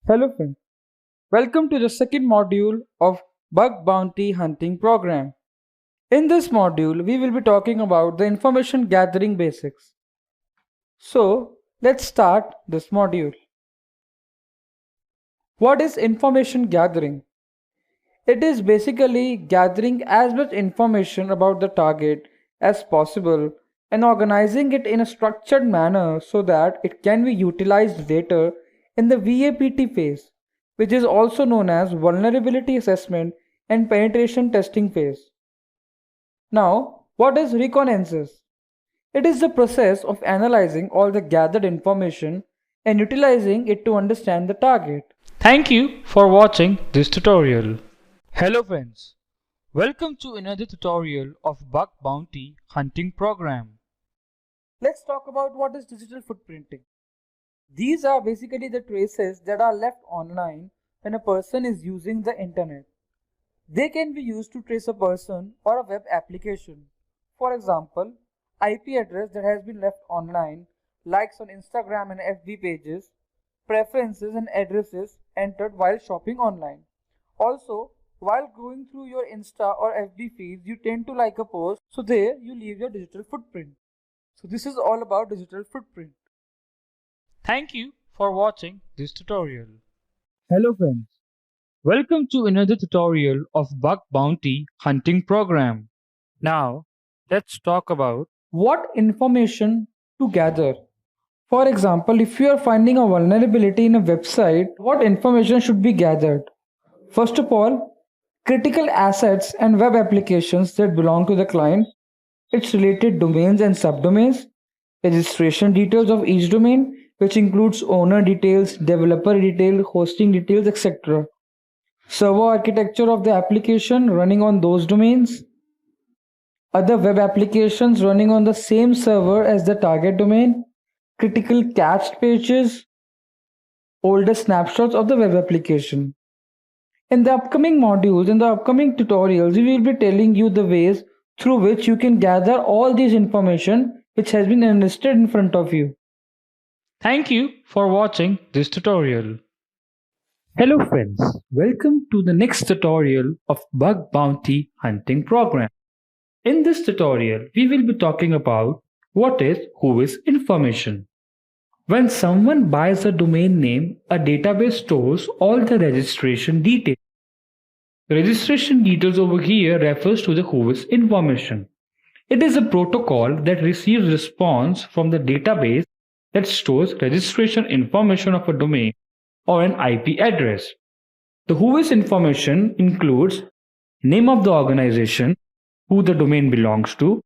Hello friends, welcome to the second module of Bug Bounty Hunting program. In this module, we will be talking about the information gathering basics. So, let's start this module. What is information gathering? It is basically gathering as much information about the target as possible and organizing it in a structured manner so that it can be utilized later in the VAPT phase, which is also known as vulnerability assessment and penetration testing phase. Now, what is reconnaissance? It is the process of analyzing all the gathered information and utilizing it to understand the target. Thank you for watching this tutorial. Hello friends, welcome to another tutorial of Bug Bounty Hunting program. Let's talk about what is digital footprinting. These are basically the traces that are left online when a person is using the internet. They can be used to trace a person or a web application. For example, IP address that has been left online, likes on Instagram and FB pages, preferences and addresses entered while shopping online. Also, while going through your Insta or FB feeds, you tend to like a post, so there you leave your digital footprint. So this is all about digital footprint. Thank you for watching this tutorial. Hello friends, welcome to another tutorial of Bug Bounty Hunting program. Now, let's talk about what information to gather. For example, if you are finding a vulnerability in a website, what information should be gathered? First of all, critical assets and web applications that belong to the client, its related domains and subdomains, registration details of each domain, which includes owner details, developer details, hosting details, etc. Server architecture of the application running on those domains, other web applications running on the same server as the target domain, critical cached pages, older snapshots of the web application. In the upcoming modules, in the upcoming tutorials, we will be telling you the ways through which you can gather all this information which has been enlisted in front of you. Thank you for watching this tutorial. Hello friends, welcome to the next tutorial of Bug Bounty Hunting program. In this tutorial, we will be talking about what is Whois information. When someone buys a domain name, a database stores all the registration details. The registration details over here refers to the Whois information. It is a protocol that receives response from the database that stores registration information of a domain or an IP address. The Whois information includes name of the organization, who the domain belongs to,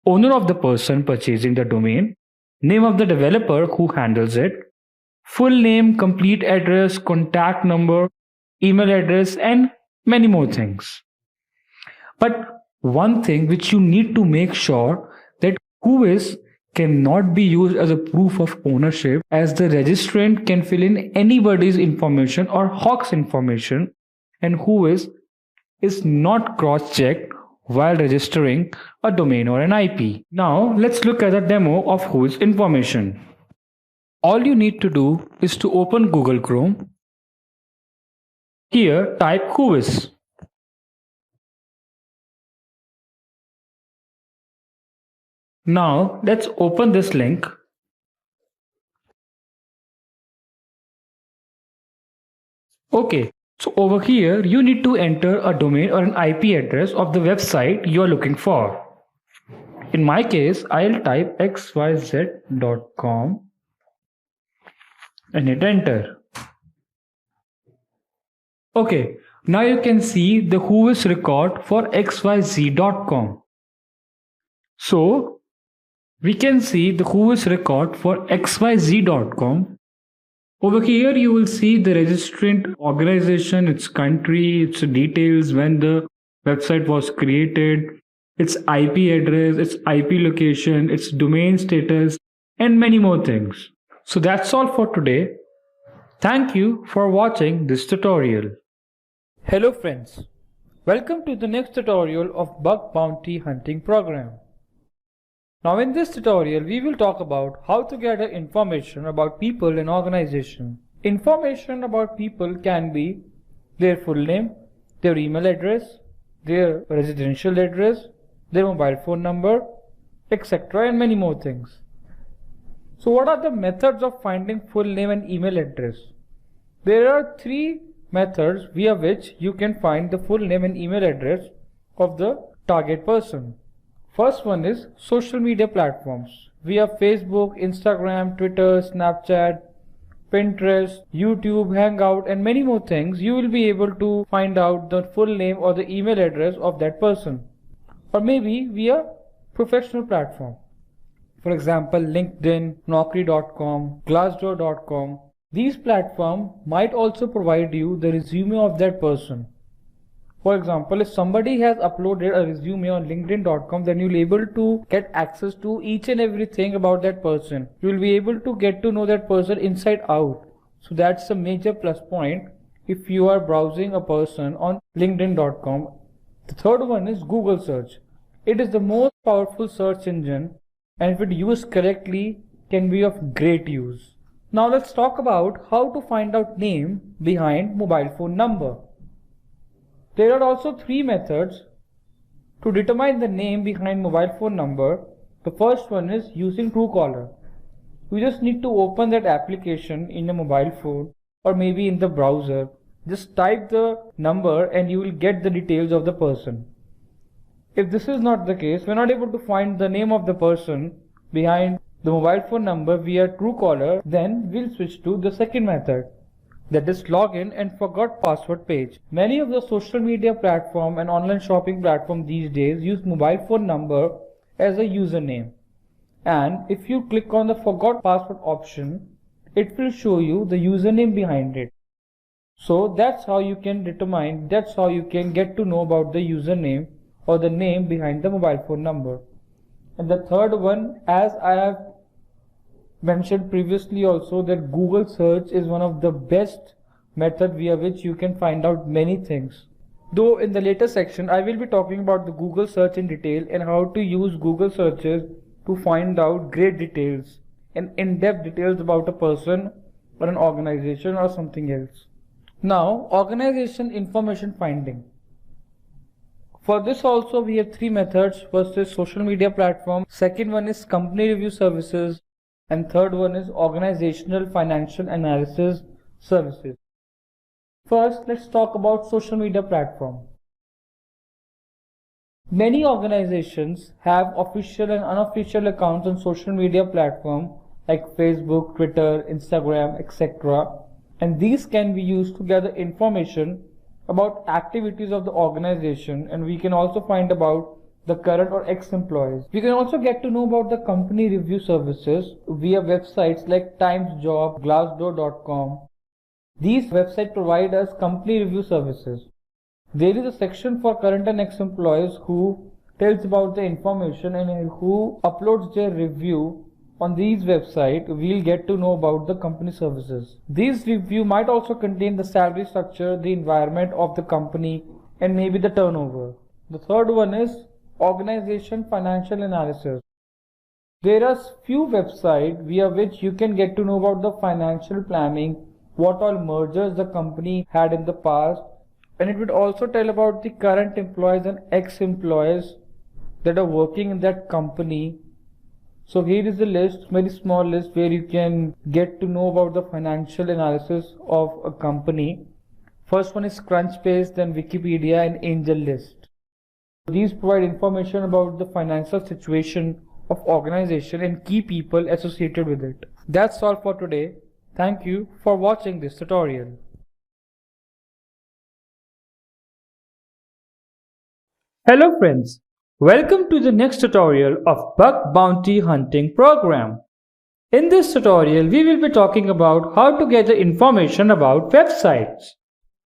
owner of the person purchasing the domain, name of the developer who handles it, full name, complete address, contact number, email address, and many more things. But one thing which you need to make sure that Whois cannot be used as a proof of ownership, as the registrant can fill in anybody's information or hawk's information, and Whois is not cross-checked while registering a domain or an IP. Now let's look at a demo of Whois information. All you need to do is to open Google Chrome. Here type Whois. Now let's open this link. Okay. So over here, you need to enter a domain or an IP address of the website you are looking for. In my case, I'll type xyz.com and hit enter. Okay, now you can see the Whois record for xyz.com. So we can see the Whois record for xyz.com. Over here, you will see the registrant organization, its country, its details, when the website was created, its IP address, its IP location, its domain status, and many more things. So that's all for today. Thank you for watching this tutorial. Hello friends, welcome to the next tutorial of Bug Bounty Hunting program. Now in this tutorial, we will talk about how to gather information about people and organization. Information about people can be their full name, their email address, their residential address, their mobile phone number, etc., and many more things. So what are the methods of finding full name and email address? There are three methods via which you can find the full name and email address of the target person. First one is social media platforms. Via Facebook, Instagram, Twitter, Snapchat, Pinterest, YouTube, Hangout, and many more things, you will be able to find out the full name or the email address of that person. Or maybe via professional platform. For example, LinkedIn, Naukri.com, Glassdoor.com. These platforms might also provide you the resume of that person. For example, if somebody has uploaded a resume on LinkedIn.com, then you'll be able to get access to each and everything about that person. You'll be able to get to know that person inside out. So that's a major plus point if you are browsing a person on LinkedIn.com. The third one is Google search. It is the most powerful search engine, and if it used correctly can be of great use. Now let's talk about how to find out name behind mobile phone number. There are also three methods to determine the name behind mobile phone number. The first one is using Truecaller. You just need to open that application in your mobile phone or maybe in the browser. Just type the number and you will get the details of the person. If this is not the case, we are not able to find the name of the person behind the mobile phone number via Truecaller, then we'll switch to the second method, that is login and forgot password page. Many of the social media platform and online shopping platform these days use mobile phone number as a username, and if you click on the forgot password option, it will show you the username behind it. So that's how you can get to know about the username or the name behind the mobile phone number. And the third one, as I have mentioned previously also, that Google search is one of the best method via which you can find out many things. Though in the later section I will be talking about the Google search in detail and how to use Google searches to find out great details and in-depth details about a person or an organization or something else. Now, organization information finding. For this also we have three methods. First is social media platform, second one is company review services, and third one is organizational financial analysis services. First, let's talk about social media platform. Many organizations have official and unofficial accounts on social media platform like Facebook, Twitter, Instagram, etc. And these can be used to gather information about activities of the organization, and we can also find about the current or ex-employees. We can also get to know about the company review services via websites like TimesJob, Glassdoor.com. These websites provide us company review services. There is a section for current and ex-employees who tells about the information and who uploads their review on these websites. We'll get to know about the company services. These review might also contain the salary structure, the environment of the company, and maybe the turnover. The third one is organization financial analysis. There are few websites via which you can get to know about the financial planning, what all mergers the company had in the past, and it would also tell about the current employees and ex-employees that are working in that company. So here is a list, very small list, where you can get to know about the financial analysis of a company. First one is Crunchbase, then Wikipedia and AngelList. These provide information about the financial situation of organization and key people associated with it. That's all for today. Thank you for watching this tutorial. Hello friends, welcome to the next tutorial of Bug Bounty Hunting program. In this tutorial, we will be talking about how to gather information about websites.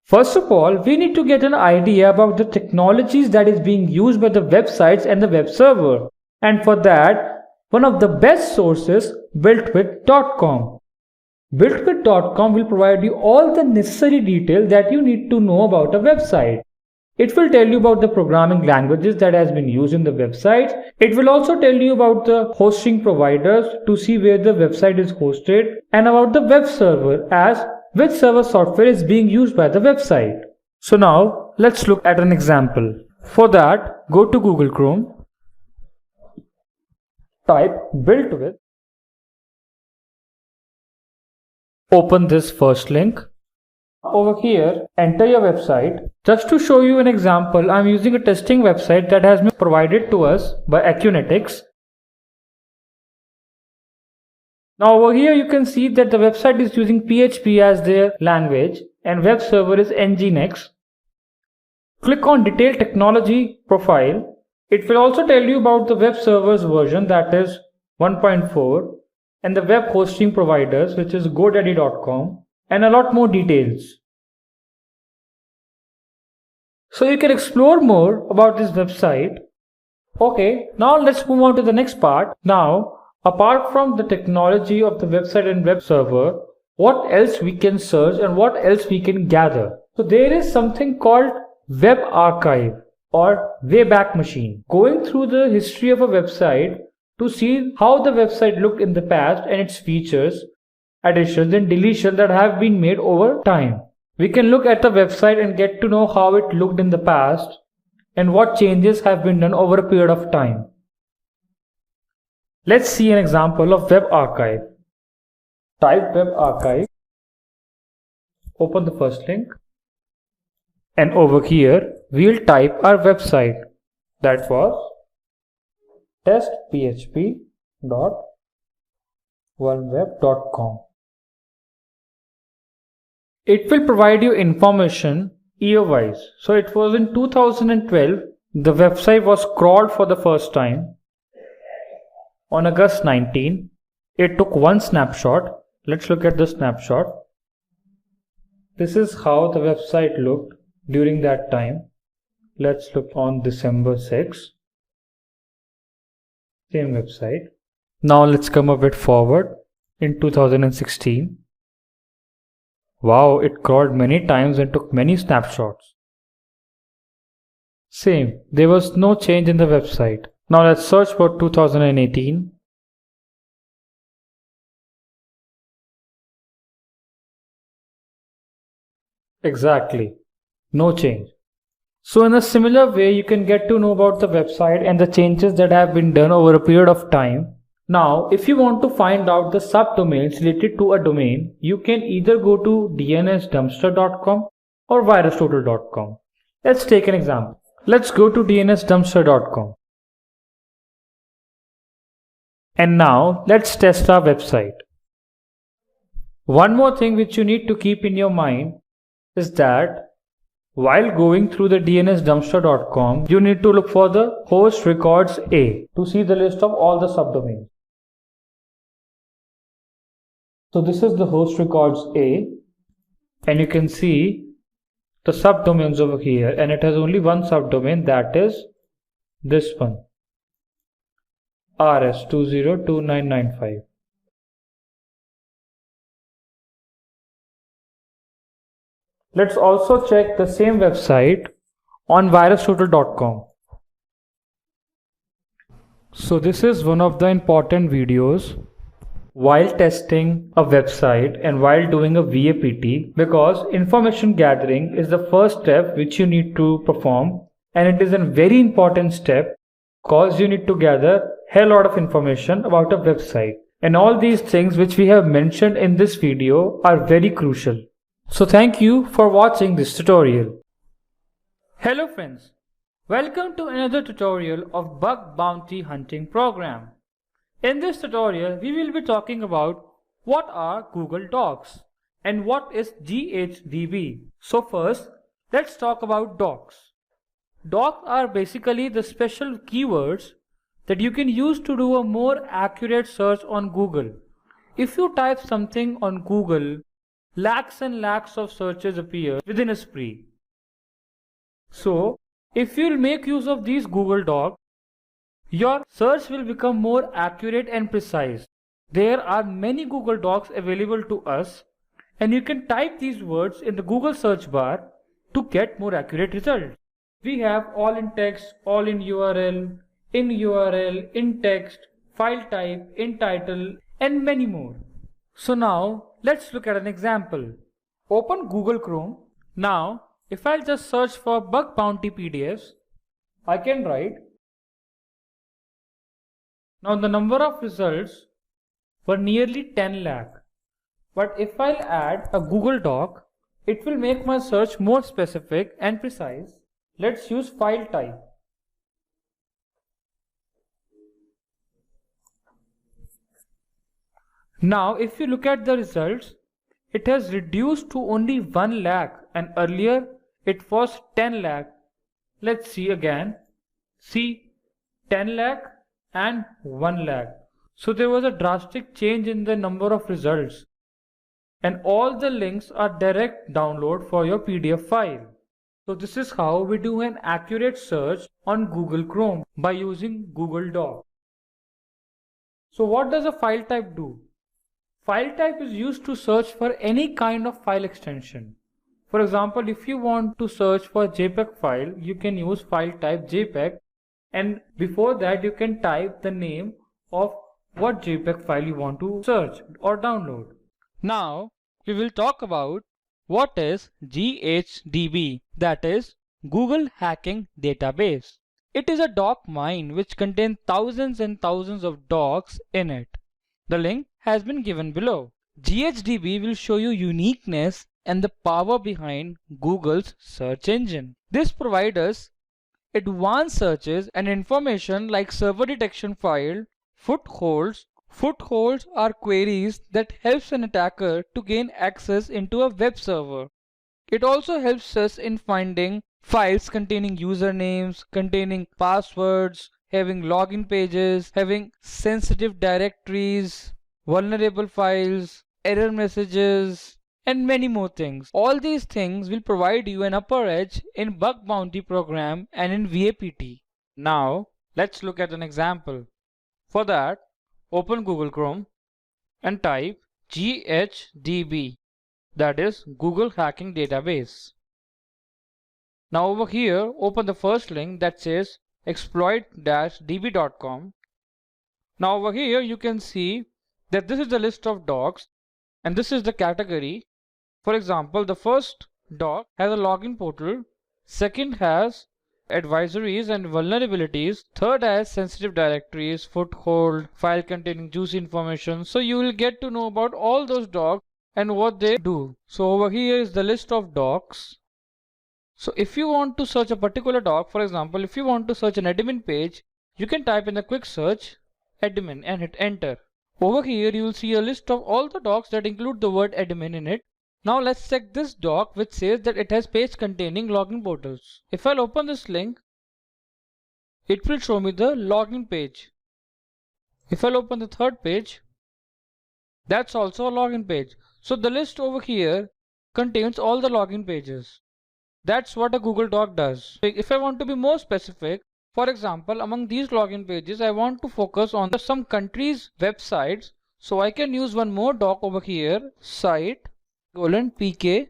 First of all, we need to get an idea about the technologies that is being used by the websites and the web server. And for that, one of the best sources, builtwith.com. Builtwith.com will provide you all the necessary detail that you need to know about a website. It will tell you about the programming languages that has been used in the website. It will also tell you about the hosting providers to see where the website is hosted, and about the web server as which server software is being used by the website. So now let's look at an example. For that, go to Google Chrome, type built with, open this first link. Over here, enter your website. Just to show you an example, I'm using a testing website that has been provided to us by Acunetics. Now over here you can see that the website is using PHP as their language and web server is Nginx. Click on Detailed Technology Profile. It will also tell you about the web server's version, that is 1.4, and the web hosting providers, which is godaddy.com, and a lot more details. So you can explore more about this website. Okay, now let's move on to the next part. Now, apart from the technology of the website and web server, what else we can search and what else we can gather? So there is something called Web Archive or Wayback Machine. Going through the history of a website to see how the website looked in the past and its features, additions and deletions that have been made over time. We can look at the website and get to know how it looked in the past and what changes have been done over a period of time. Let's see an example of Web Archive. Type Web Archive, open the first link, and over here we'll type our website, that was testphp.oneweb.com. It will provide you information year-wise. So it was in 2012, the website was crawled for the first time. On August 19, it took one snapshot. Let's look at the snapshot. This is how the website looked during that time. Let's look on December 6. Same website. Now let's come a bit forward in 2016. Wow, it crawled many times and took many snapshots. Same, there was no change in the website. Now let's search for 2018. Exactly, no change. So in a similar way, you can get to know about the website and the changes that have been done over a period of time. Now, if you want to find out the subdomains related to a domain, you can either go to dnsdumpster.com or virustotal.com. Let's take an example. Let's go to dnsdumpster.com. And now let's test our website. One more thing which you need to keep in your mind is that while going through the dnsdumpster.com, you need to look for the host records A to see the list of all the subdomains. So this is the host records A, and you can see the subdomains over here, and it has only one subdomain, that is this one, rs202995. Let's also check the same website on virustotal.com. So this is one of the important videos while testing a website and while doing a VAPT, because information gathering is the first step which you need to perform, and it is a very important step because you need to gather a hell lot of information about a website, and all these things which we have mentioned in this video are very crucial. So thank you for watching this tutorial. Hello friends, welcome to another tutorial of Bug Bounty Hunting program. In this tutorial, we will be talking about what are Google Docs and what is GHDB. So first, let's talk about docs. Docs are basically the special keywords that you can use to do a more accurate search on Google. If you type something on Google, lakhs and lakhs of searches appear within a spree. So, if you'll make use of these Google Docs, your search will become more accurate and precise. There are many Google Docs available to us, and you can type these words in the Google search bar to get more accurate results. We have all in text, all in URL, in text, file type, in title, and many more. So now let's look at an example. Open Google Chrome. Now, if I'll just search for bug bounty PDFs, I can write. Now the number of results were nearly 10 lakh. But if I'll add a Google Doc, it will make my search more specific and precise. Let's use file type. Now if you look at the results, it has reduced to only 1 lakh and earlier it was 10 lakh. Let's see again. See, 10 lakh and 1 lakh. So there was a drastic change in the number of results. And all the links are direct download for your PDF file. So this is how we do an accurate search on Google Chrome by using Google Docs. So what does a file type do? File type is used to search for any kind of file extension. For example, if you want to search for JPEG file, you can use file type JPEG, and before that you can type the name of what JPEG file you want to search or download. Now we will talk about what is GHDB, that is Google Hacking Database. It is a doc mine which contains thousands and thousands of docs in it. The link has been given below. GHDB will show you uniqueness and the power behind Google's search engine. This provides us advanced searches and information like server detection file, footholds. Footholds are queries that helps an attacker to gain access into a web server. It also helps us in finding files containing usernames, containing passwords, having login pages, having sensitive directories, vulnerable files, error messages, and many more things. All these things will provide you an upper edge in bug bounty program and in VAPT. Now, let's look at an example. For that, open Google Chrome and type GHDB, that is Google Hacking Database. Now over here, open the first link that says exploit-db.com. Now over here you can see that this is the list of docs and this is the category. For example, the first doc has a login portal, second has advisories and vulnerabilities, third has sensitive directories, foothold, file containing juicy information. So you will get to know about all those docs and what they do. So over here is the list of docs. So if you want to search a particular doc, for example, if you want to search an admin page, you can type in the quick search admin and hit enter. Over here you will see a list of all the docs that include the word admin in it. Now let's check this doc which says that it has page containing login portals. If I'll open this link, it will show me the login page. If I'll open the third page, that's also a login page. So the list over here contains all the login pages. That's what a Google Doc does. If I want to be more specific, for example, among these login pages, I want to focus on some countries' websites. So I can use one more doc over here, site:pk,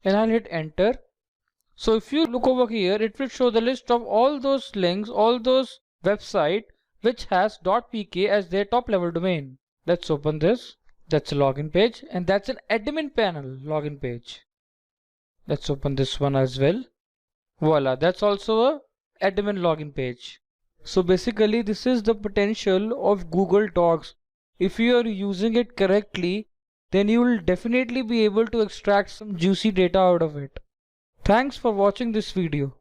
and I'll hit enter. So if you look over here, it will show the list of all those links, all those websites which has .pk as their top level domain. Let's open this. That's a login page and that's an admin panel login page. Let's open this one as well. Voila, that's also a admin login page. So basically this is the potential of Google Docs. If you are using it correctly, then you will definitely be able to extract some juicy data out of it. Thanks for watching this video.